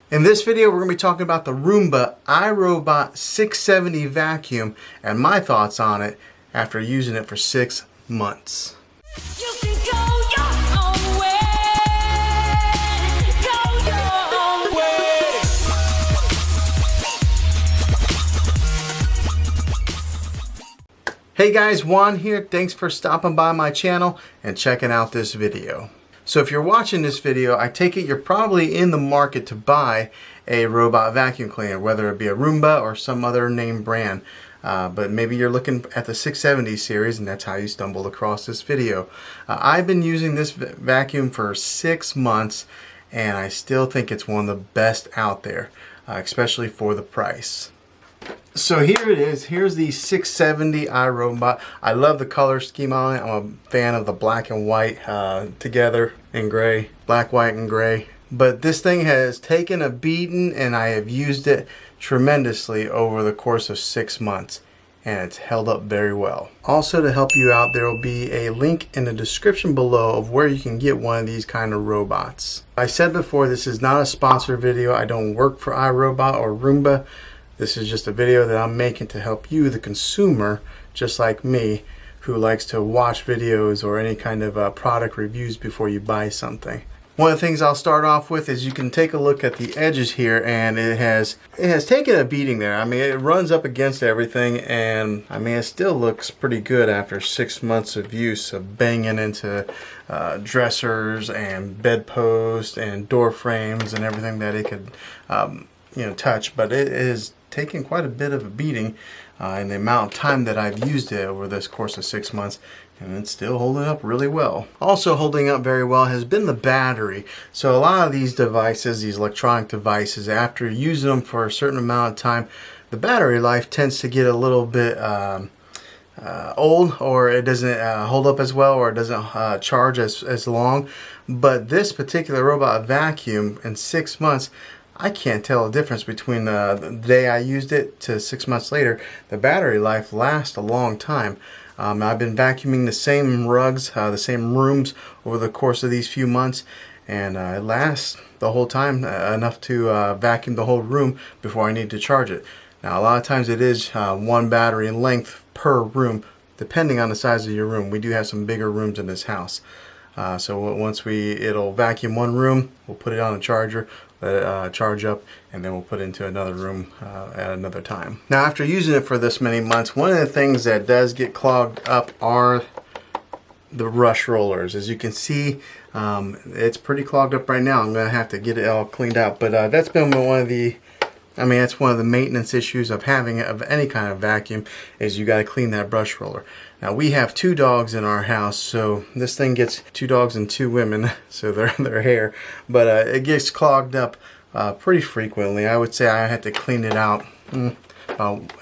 In this video, we're going to be talking about the Roomba iRobot 670 vacuum and my thoughts on it after using it for 6 months. You can go your own way. Go your own way. Hey guys, Juan here. Thanks for stopping by my channel and checking out this video. So if you're watching this video, I take it you're probably in the market to buy a robot vacuum cleaner, whether it be a Roomba or some other name brand. But maybe you're looking at the 670 series and that's how you stumbled across this video. I've been using this vacuum for 6 months and I still think it's one of the best out there, especially for the price. So here it is. Here's the 670 iRobot. I love the color scheme on it. I'm a fan of the black and white together in gray. Black, white, and gray. But this thing has taken a beating and I have used it tremendously over the course of 6 months. And it's held up very well. Also, to help you out, there will be a link in the description below of where you can get one of these kind of robots. I said before, this is not a sponsored video. I don't work for iRobot or Roomba. This is just a video that I'm making to help you, the consumer, just like me, who likes to watch videos or any kind of product reviews before you buy something. One of the things I'll start off with is you can take a look at the edges here, and it has taken a beating there. I mean, it runs up against everything, and I mean, it still looks pretty good after 6 months of use of banging into dressers and bedposts and door frames and everything that it could touch. But it is taken quite a bit of a beating in the amount of time that I've used it over this course of 6 months, and it's still holding up really well. Also holding up very well has been the battery. So a lot of these devices, these electronic devices, after using them for a certain amount of time, the battery life tends to get a little bit old, or it doesn't hold up as well, or it doesn't charge as long. But this particular robot vacuum, in 6 months, I can't tell the difference between the day I used it to 6 months later. The battery life lasts a long time. I've been vacuuming the same rugs, the same rooms over the course of these few months, and it lasts the whole time, enough to vacuum the whole room before I need to charge it. Now, a lot of times it is one battery length per room, depending on the size of your room. We do have some bigger rooms in this house. So once it'll vacuum one room, we'll put it on a charger, let it charge up, and then we'll put it into another room at another time. Now, after using it for this many months, one of the things that does get clogged up are the brush rollers. As you can see, it's pretty clogged up right now. I'm going to have to get it all cleaned out, but that's been one of the that's one of the maintenance issues of having any kind of vacuum, is you got to clean that brush roller. Now, we have 2 dogs in our house, so this thing gets 2 dogs and 2 women, so their hair, but it gets clogged up pretty frequently. I would say I had to clean it out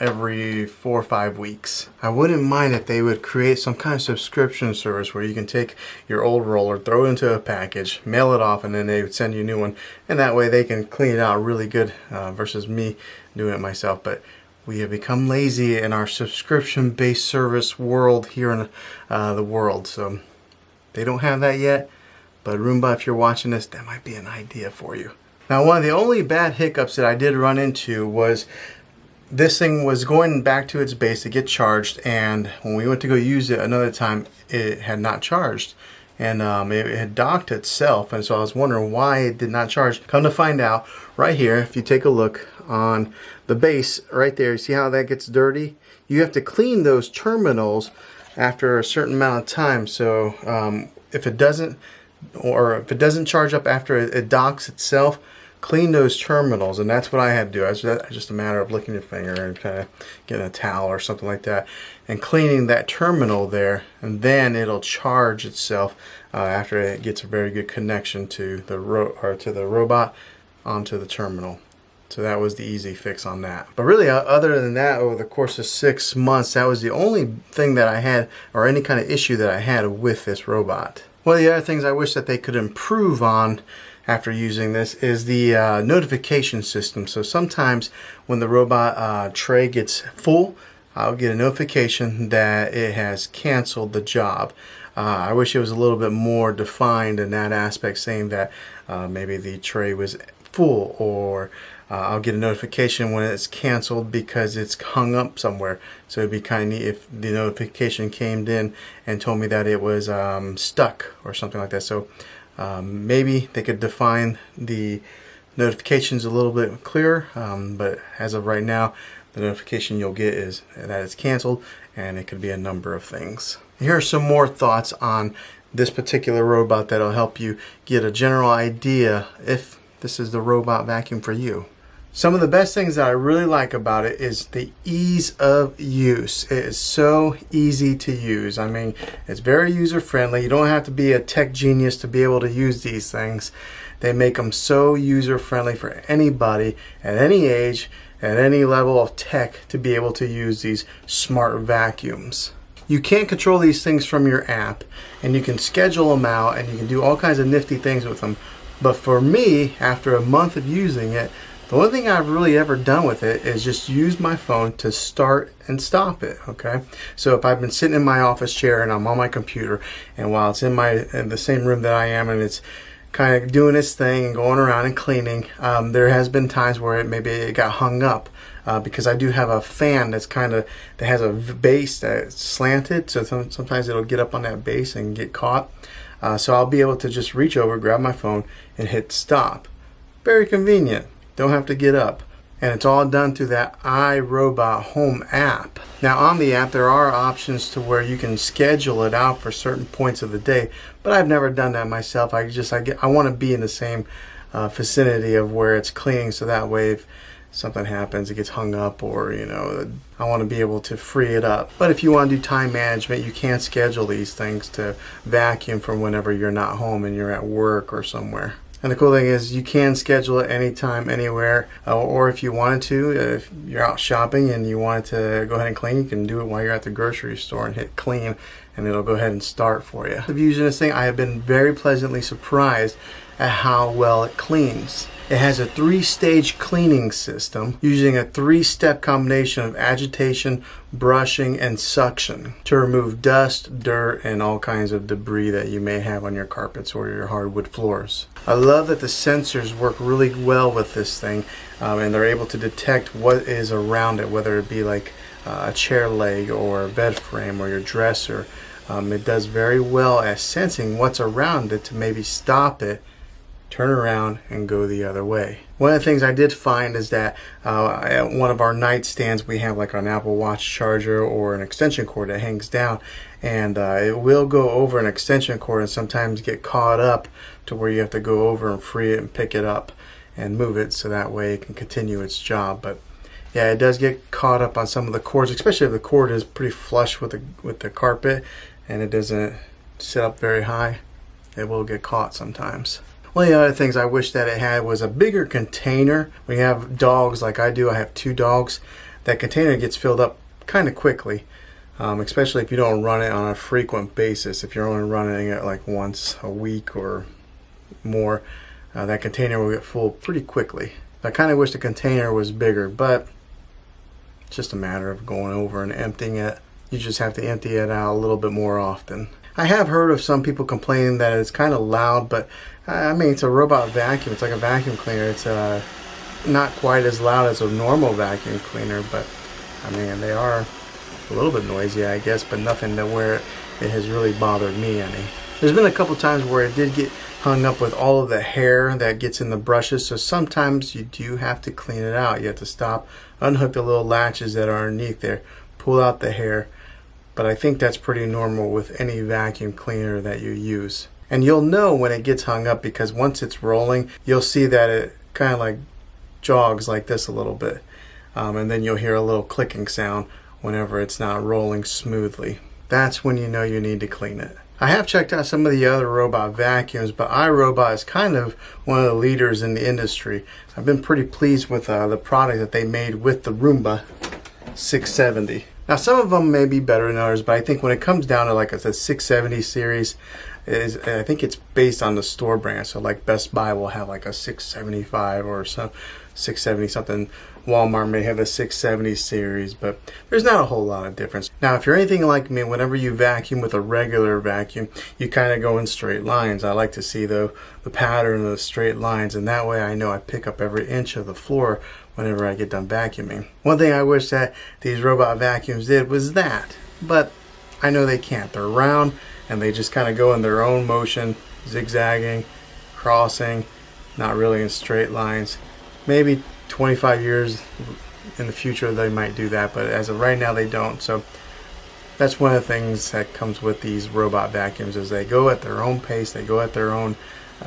every 4 or 5 weeks. I wouldn't mind if they would create some kind of subscription service where you can take your old roller, throw it into a package, mail it off, and then they would send you a new one, and that way they can clean it out really good versus me doing it myself. But we have become lazy in our subscription-based service world here in the world, so they don't have that yet. But Roomba, if you're watching this, that might be an idea for you. Now, one of the only bad hiccups that I did run into was this thing was going back to its base to get charged, and when we went to go use it another time, it had not charged, and it had docked itself, and so I was wondering why it did not charge. Come to find out, right here, if you take a look on the base right there, you see how that gets dirty? You have to clean those terminals after a certain amount of time. So if it doesn't charge up after it docks itself, clean those terminals, and that's what I had to do. It's just a matter of licking your finger and kind of getting a towel or something like that and cleaning that terminal there, and then it'll charge itself after it gets a very good connection to the robot onto the terminal. So that was the easy fix on that. But really, other than that, over the course of 6 months, that was the only thing that I had, or any kind of issue that I had with this robot. One of the other things I wish that they could improve on after using this is the notification system. So sometimes when the robot tray gets full, I'll get a notification that it has canceled the job. I wish it was a little bit more defined in that aspect, saying that maybe the tray was full, or I'll get a notification when it's canceled because it's hung up somewhere. So it'd be kind of neat if the notification came in and told me that it was stuck or something like that. So maybe they could define the notifications a little bit clearer, but as of right now, the notification you'll get is that it's canceled, and it could be a number of things. Here are some more thoughts on this particular robot that'll help you get a general idea if this is the robot vacuum for you. Some of the best things that I really like about it is the ease of use. It is so easy to use. I mean, it's very user friendly. You don't have to be a tech genius to be able to use these things. They make them so user friendly for anybody at any age, at any level of tech, to be able to use these smart vacuums. You can control these things from your app, and you can schedule them out, and you can do all kinds of nifty things with them. But for me, after a month of using it, the only thing I've really ever done with it is just use my phone to start and stop it, okay? So if I've been sitting in my office chair and I'm on my computer, and while it's in the same room that I am, and it's kind of doing its thing and going around and cleaning, there has been times where maybe it got hung up because I do have a fan that has a base that's slanted, so sometimes it'll get up on that base and get caught. So I'll be able to just reach over, grab my phone, and hit stop. Very convenient. Don't have to get up. And it's all done through that iRobot home app. Now on the app there are options to where you can schedule it out for certain points of the day, but I've never done that myself. I want to be in the same vicinity of where it's cleaning, so that way if something happens, it gets hung up, or I want to be able to free it up. But if you want to do time management, you can schedule these things to vacuum from whenever you're not home and you're at work or somewhere. And the cool thing is you can schedule it anytime, anywhere, or if you wanted to, if you're out shopping and you wanted to go ahead and clean, you can do it while you're at the grocery store and hit clean, and it'll go ahead and start for you. Of using this thing, I have been very pleasantly surprised at how well it cleans. It has a 3-stage cleaning system using a 3-step combination of agitation, brushing, and suction to remove dust, dirt, and all kinds of debris that you may have on your carpets or your hardwood floors. I love that the sensors work really well with this thing, and they're able to detect what is around it, whether it be like a chair leg or a bed frame or your dresser. It does very well at sensing what's around it to maybe stop it, turn around, and go the other way. One of the things I did find is that at one of our nightstands we have like an Apple Watch charger or an extension cord that hangs down, and it will go over an extension cord and sometimes get caught up to where you have to go over and free it and pick it up and move it so that way it can continue its job. But yeah, it does get caught up on some of the cords, especially if the cord is pretty flush with the carpet and it doesn't sit up very high. It will get caught sometimes. One of the other things I wish that it had was a bigger container. When you have dogs like I do, I have 2 dogs, that container gets filled up kind of quickly, especially if you don't run it on a frequent basis. If you're only running it like once a week or more, that container will get full pretty quickly. I kind of wish the container was bigger, but it's just a matter of going over and emptying it. You just have to empty it out a little bit more often. I have heard of some people complaining that it's kind of loud, but I mean, it's a robot vacuum. It's like a vacuum cleaner. It's not quite as loud as a normal vacuum cleaner, but I mean, they are a little bit noisy, I guess, but nothing to where it has really bothered me any. There's been a couple times where it did get hung up with all of the hair that gets in the brushes, so sometimes you do have to clean it out. You have to stop, unhook the little latches that are underneath there, pull out the hair. But I think that's pretty normal with any vacuum cleaner that you use. And you'll know when it gets hung up because once it's rolling, you'll see that it kind of like jogs like this a little bit. And then you'll hear a little clicking sound whenever it's not rolling smoothly. That's when you know you need to clean it. I have checked out some of the other robot vacuums, but iRobot is kind of one of the leaders in the industry. I've been pretty pleased with the product that they made with the Roomba 670. Now some of them may be better than others, but I think when it comes down to like the 670 series, I think it's based on the store brand. So like Best Buy will have like a 675 or some 670 something. Walmart may have a 670 series, but there's not a whole lot of difference. Now, if you're anything like me, whenever you vacuum with a regular vacuum, you kind of go in straight lines. I like to see the pattern of the straight lines, and that way I know I pick up every inch of the floor whenever I get done vacuuming. One thing I wish that these robot vacuums did was that, but I know they can't. They're round, and they just kind of go in their own motion, zigzagging, crossing, not really in straight lines. Maybe 25 years in the future they might do that, but as of right now they don't. So that's one of the things that comes with these robot vacuums, is they go at their own pace, they go at their own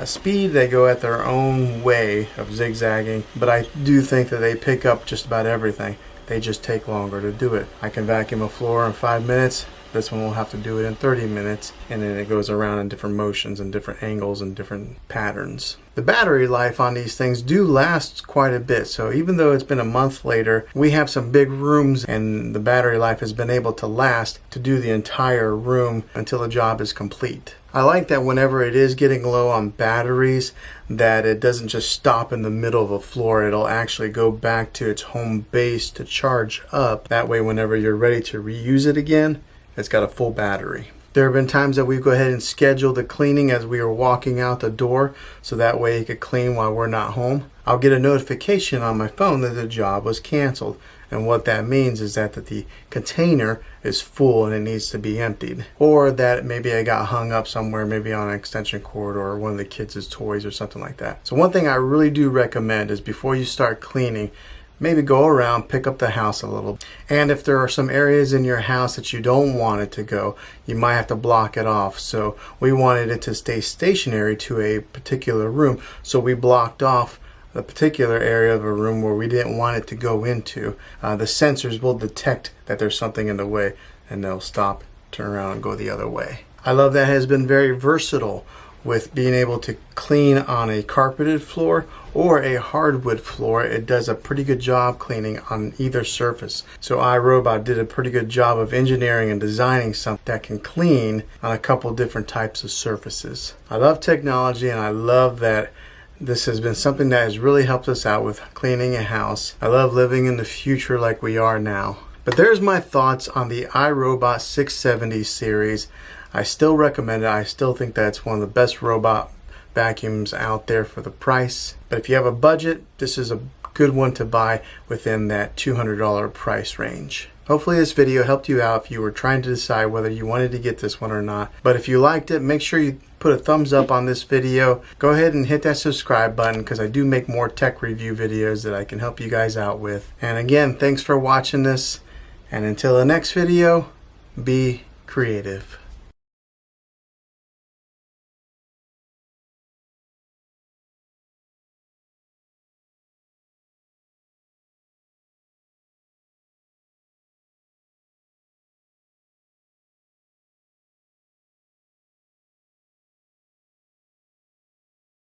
speed, they go at their own way of zigzagging. But I do think that they pick up just about everything. They just take longer to do it. I can vacuum a floor in 5 minutes. This one will have to do it in 30 minutes, and then it goes around in different motions and different angles and different patterns. The battery life on these things do last quite a bit, so even though it's been a month later, we have some big rooms and the battery life has been able to last to do the entire room until the job is complete. I like that whenever it is getting low on batteries, that it doesn't just stop in the middle of the floor. It'll actually go back to its home base to charge up. That way, whenever you're ready to reuse it again, it's got a full battery. There have been times that we go ahead and schedule the cleaning as we are walking out the door, so that way it could clean while we're not home. I'll get a notification on my phone that the job was canceled, and what that means is that the container is full and it needs to be emptied, or that maybe I got hung up somewhere, maybe on an extension cord or one of the kids' toys or something like that. So one thing I really do recommend is before you start cleaning, maybe go around, pick up the house a little. And if there are some areas in your house that you don't want it to go, you might have to block it off. So we wanted it to stay stationary to a particular room, so we blocked off a particular area of a room where we didn't want it to go into. The sensors will detect that there's something in the way, and they'll stop, turn around, and go the other way. I love that it has been very versatile with being able to clean on a carpeted floor or a hardwood floor. It does a pretty good job cleaning on either surface. So iRobot did a pretty good job of engineering and designing something that can clean on a couple different types of surfaces. I love technology, and I love that this has been something that has really helped us out with cleaning a house. I love living in the future like we are now. But there's my thoughts on the iRobot 670 series. I still recommend it. I still think that it's one of the best robot vacuums out there for the price. But if you have a budget, this is a good one to buy within that $200 price range. Hopefully this video helped you out if you were trying to decide whether you wanted to get this one or not. But if you liked it, make sure you put a thumbs up on this video. Go ahead and hit that subscribe button, because I do make more tech review videos that I can help you guys out with. And again, thanks for watching this. And until the next video, be creative.